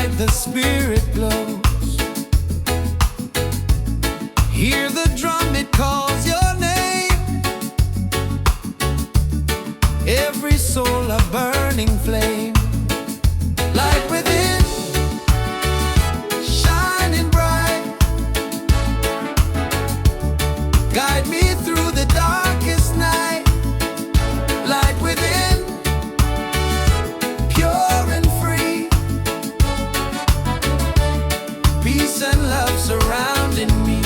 light the spirit glows. Hear the drum, it calls your name. Every soul a burning flame. Light within, shining bright. Guide me through the darkest night. Light within, pure and free. Peace and love surrounding me.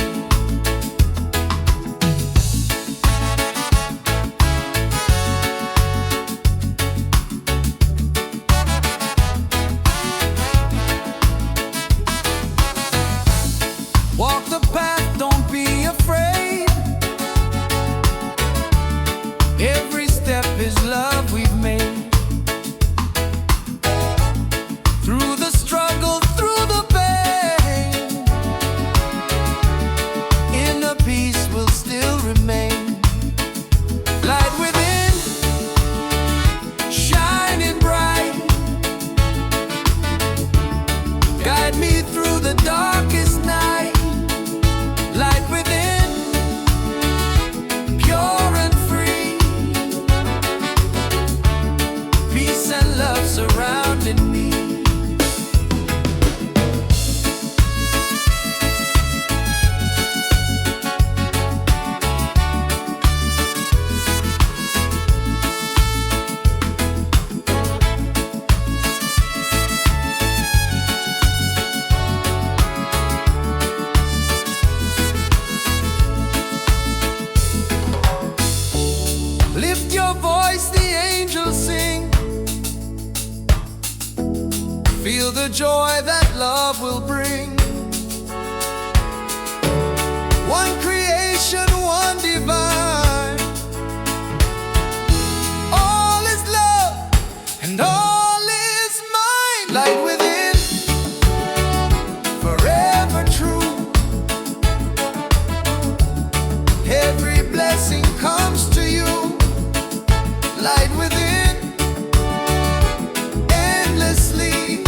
Walk the path, don't be afraid. Every step is love we've made. Through the struggle, through the pain, inner peace will still remain. Light within, shining bright. Guide me through the darkest night. Light within, pure and free. Peace and love surrounding me. Lift your voice, the angels sing. Feel the joy that love will bring. One creation, one divine. All is love and all is mine. Light within, forever true. Every blessing comes to you. Light within, endlessly.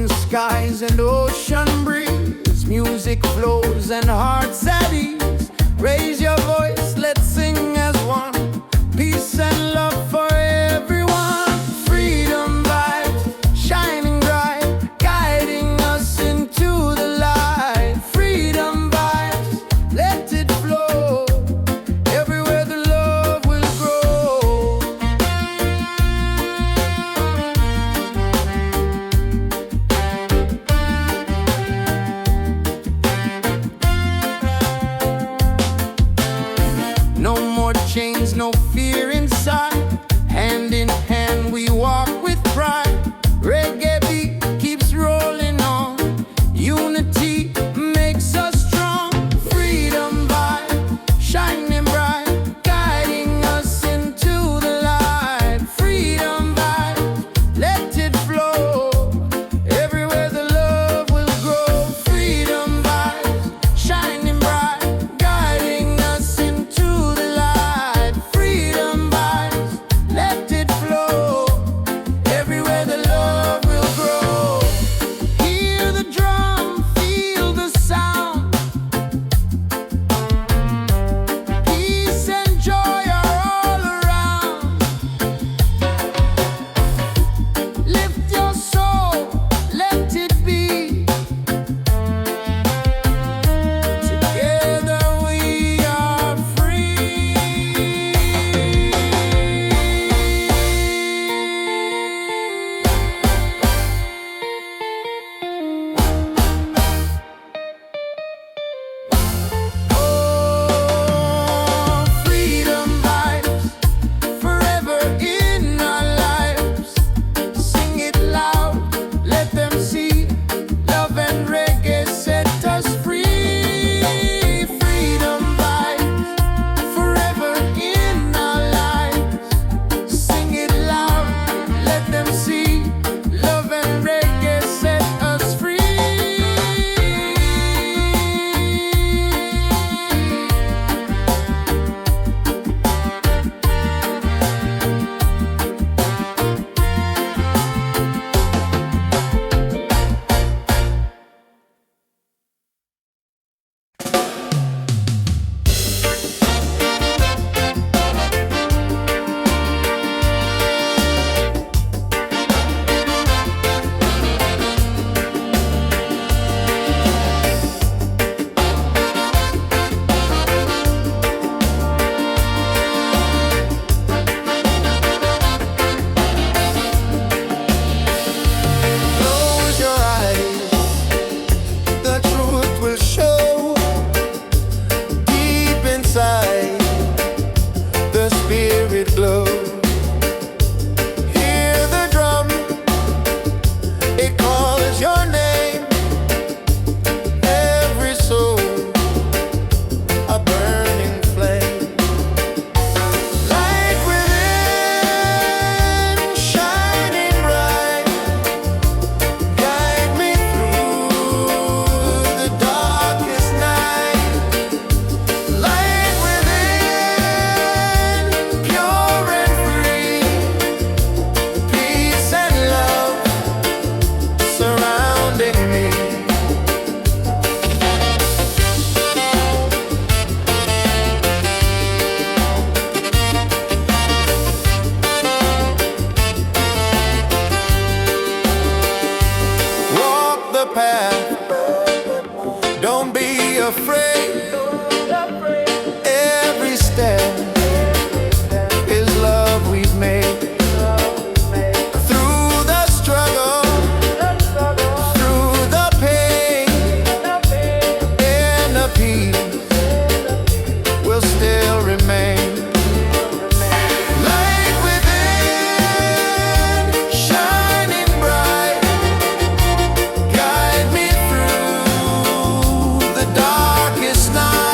Mountain skies and ocean breeze, music flows and hearts at ease. Raise your voice, let's sing as one. Peace and love for everyone. Freedom vibes, shining bright, guiding us into the light. Freedom vibes, let it flow. Everywhere the love will grow. No more chains, no fear inside. Hand in hand we walk with pride. Reggae beat keeps rolling on. Unity makes us strong. Freedom vibe, shining bright, guiding us into the light. Freedom vibe, let it flow. Everywhere the love will grow. Freedom vibes, shining bright, guiding us into the light. Freedom vibes, let it flow. Everywhere the love will grow. Hear the drum, feel the sound. Peace and joy are all around. Lift your soul, let it be. Together we are free. Oh, freedom vibes, forever in our lives. Sing it loud, let them see. Love and reggae set us free. Freedom vibes, forever in our lives. Sing it loud, let them see. Love and reggae set us free. Close your eyes, the truth will show. Deep inside, the spirit glows. Hear the drum, it calls your name. Every soul, a burning flame. Light within, shining bright, guide me through the darkest night. Light within, pure and free. Peace and love surrounding me. Walk the path, don't be afraid. Every step is love we've made. Through the struggle, through the pain, inner peace will still remain. Light within, shining bright, guide me through the darkest night.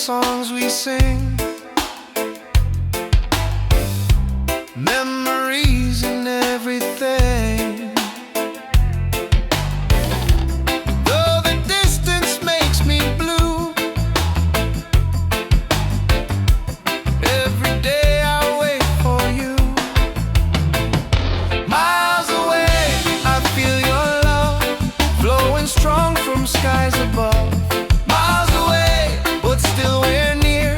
songs we sing, memories and everything. Though the distance makes me blue, every day I wait for you. Miles away, I feel your love flowing strong from skies above. Miles away, but still we're near.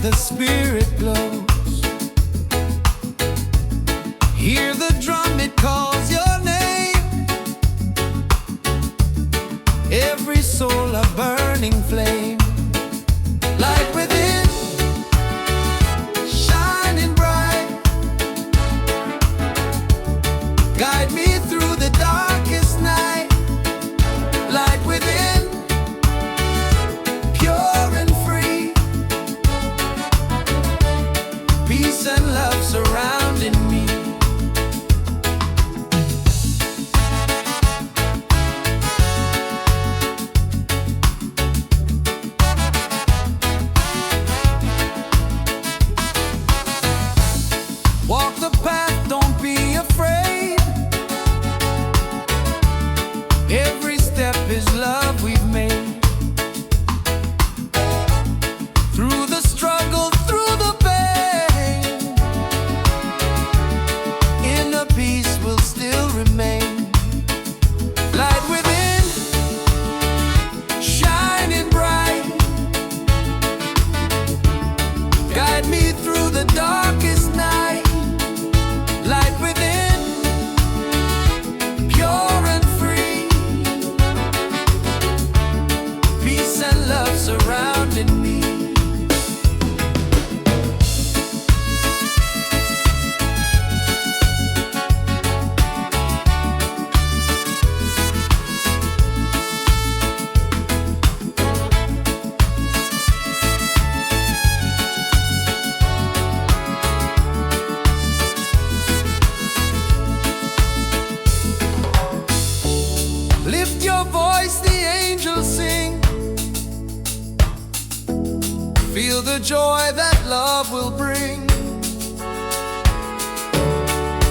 the spirit glows. Hear the drum, it calls your name. Every soul a burning flame. Light within, shining bright. Guide me through the darkest night. Light within, pure and free. Peace and love surrounding me. Walk the path, don't be afraid. Every step is love we've made. Through the struggle, through the pain, inner peace will still remain. Light within, shining bright. Guide me through the darkest night. Light within, pure and free. Peace and love surrounding me. Lift your voice, the angels sing. Feel the joy that love will bring.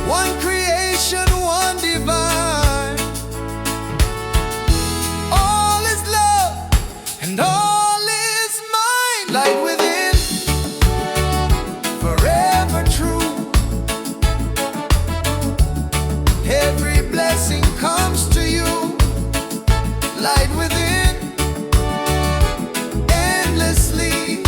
One creation, one divine. All is love and all is mine. Light within, forever true. Every blessing comes to you. Light within, endlessly.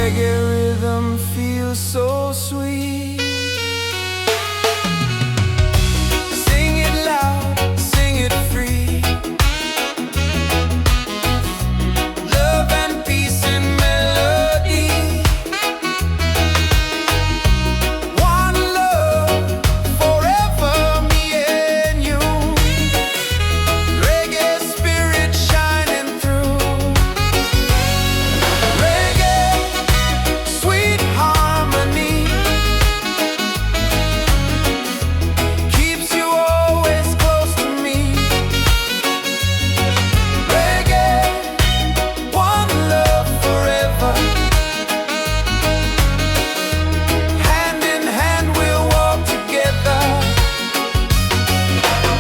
Reggae rhythm feels so sweet. Sing it loud, sing it free. Love and peace and melody. One love forever, me and you. Reggae spirit shining through. Reggae, sweet harmony, keeps you always close to me. Reggae, one love forever. Hand in hand we'll walk together.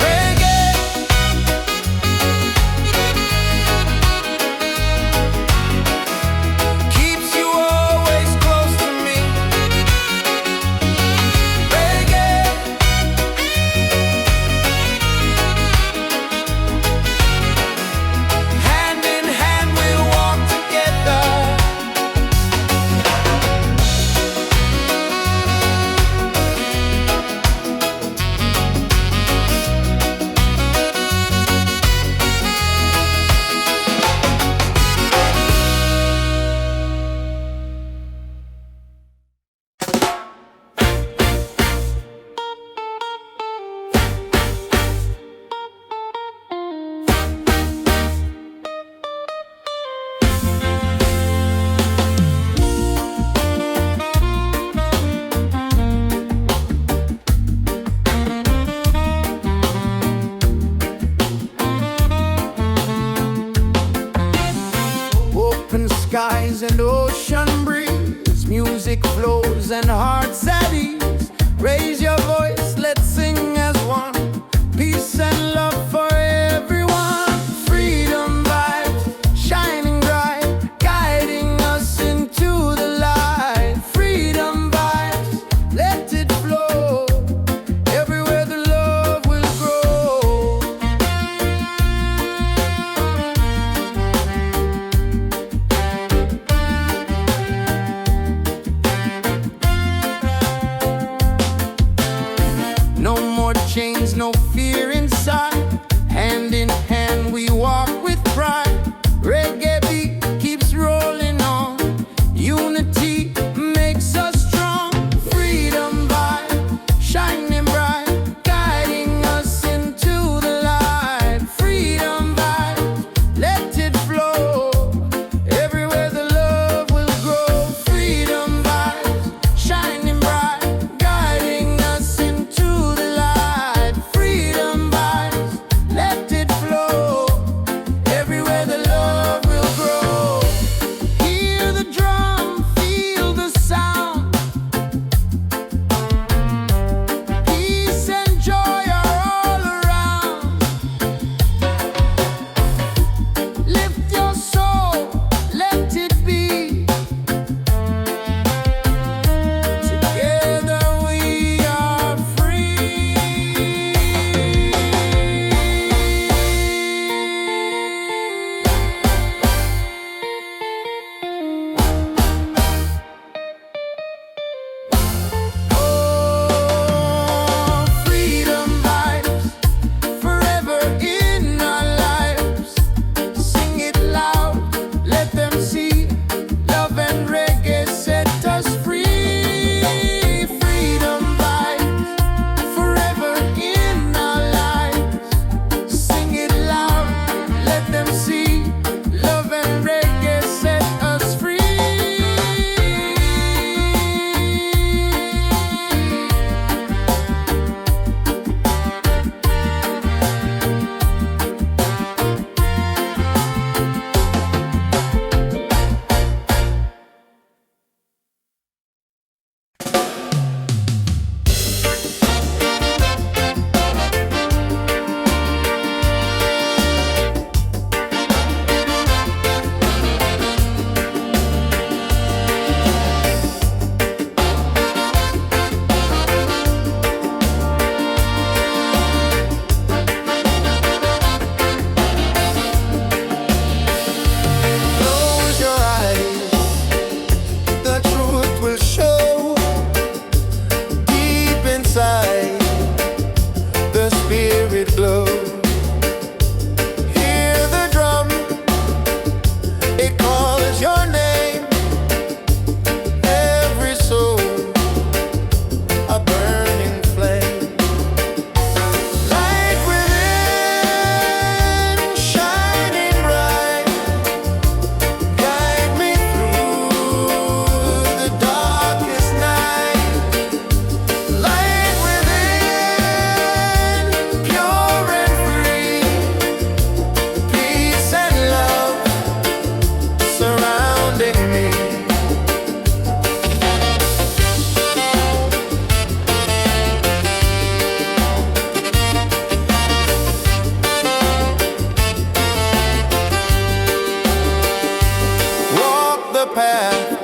Reggae, keeps you always close to me. Reggae, hand in hand we'll walk together. Open skies and ocean breeze, music flows and hearts at ease. Raise your voice, let's sing as one. Peace and love for everyone. Freedom vibes, shining bright, guiding us into the light. Freedom vibes, let it flow. Everywhere the love will grow.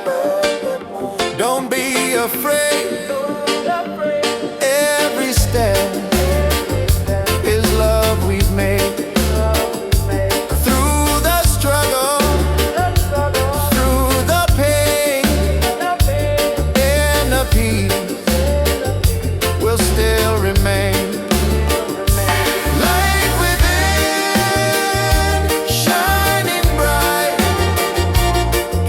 path. Don't be afraid. Every step is love we've made. Through the struggle, through the pain, and the peace will still remain. Light within, shining bright,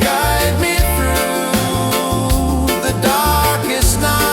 guide me through the darkest night.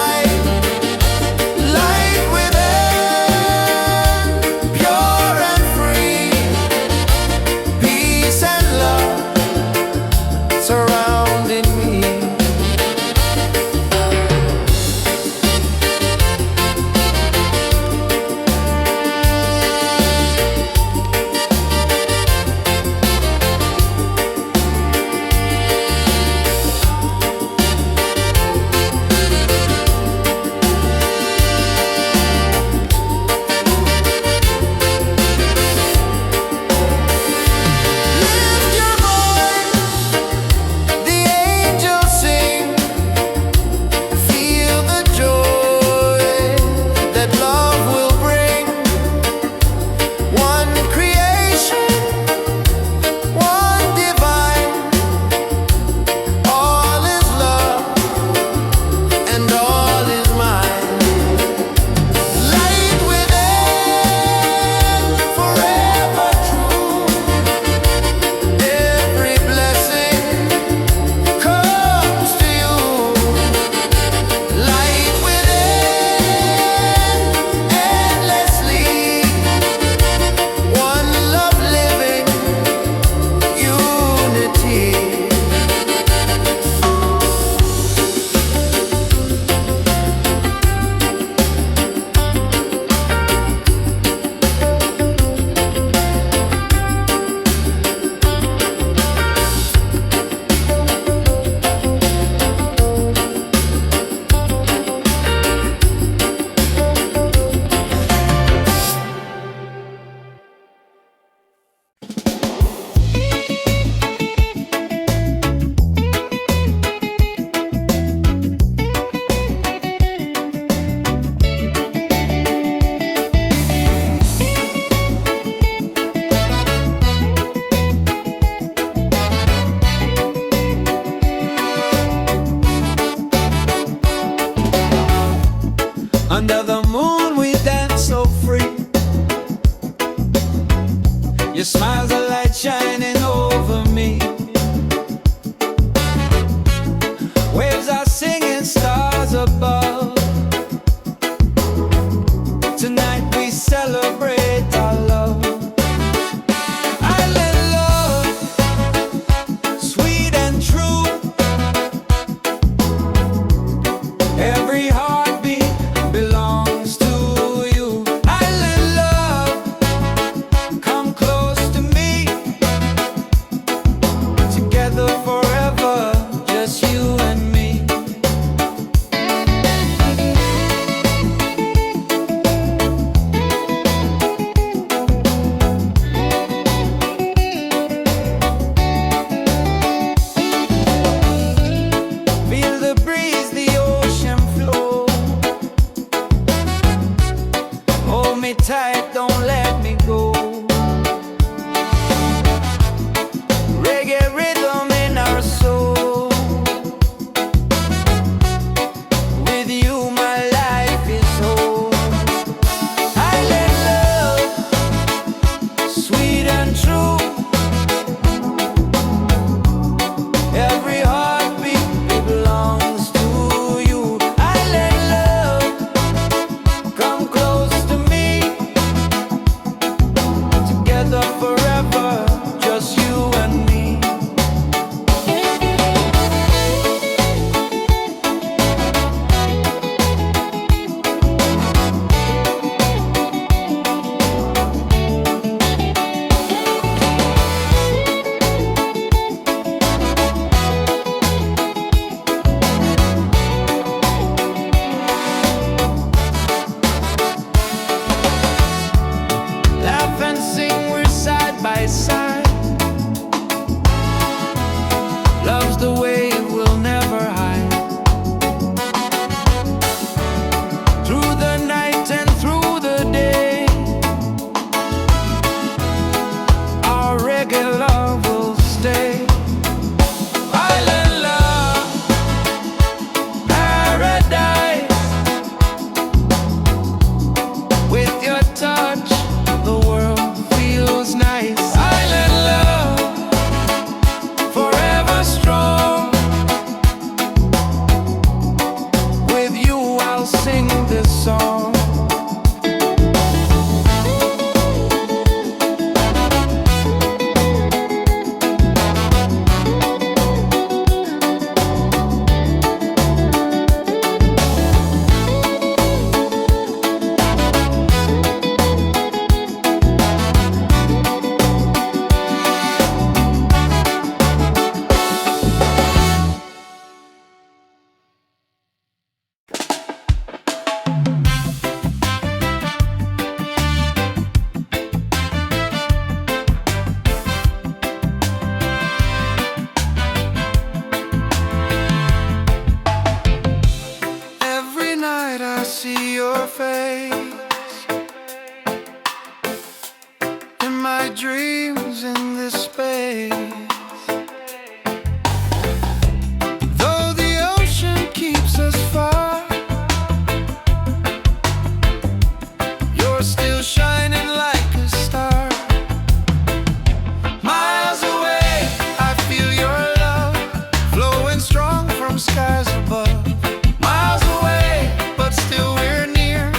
from skies above. Miles away, but still we're near.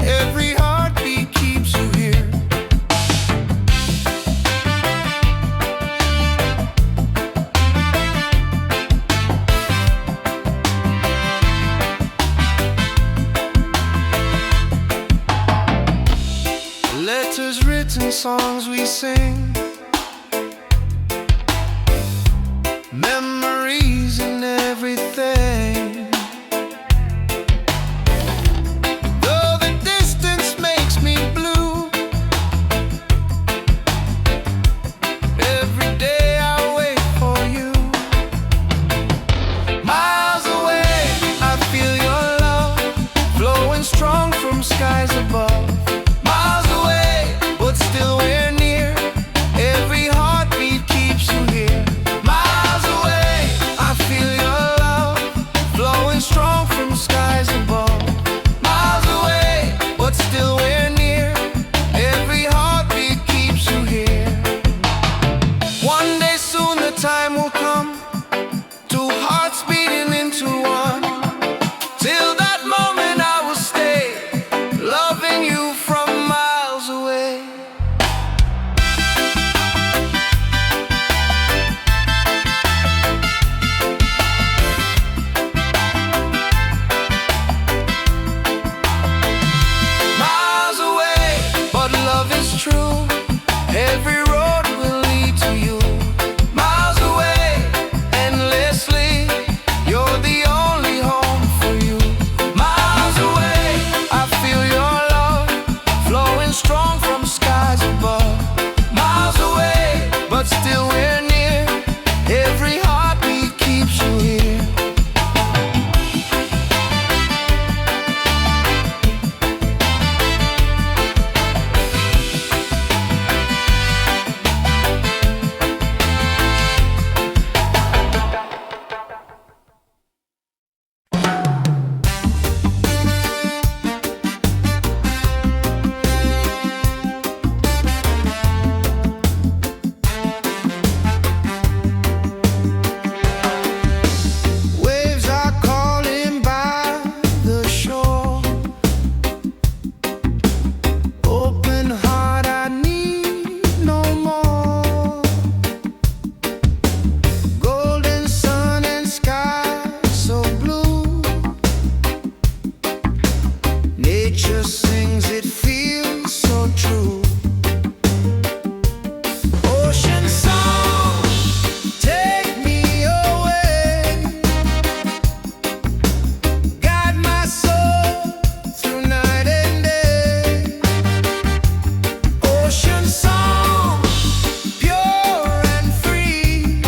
Every heartbeat keeps you here. Letters written, songs we sing, memories and everything. Though the distance makes me blue, every day I wait for you. Miles away, I feel your love flowing strong from skies above. Miles away, but still we're near. Every heartbeat keeps you here. Miles away, I feel your love flowing strong from skies above. Miles away, but still we're near. Every heartbeat keeps you here. One day soon the time will come, two hearts beating into one. Till that moment I will stay, loving you from miles away. Miles away, but love is true. Every road will lead to you. Miles away, endlessly, you're the only home for you. Miles away, I feel your love flowing strong from skies above. Miles away, but still we're near. Every heartbeat keeps you here. Waves are calling by the shore. Open heart, I need no more. Golden sun and sky so blue. Nature sings, it feels so true. Ocean song, take me away. Guide my soul through night and day. Ocean song, pure and free.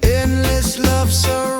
Endless love surrounds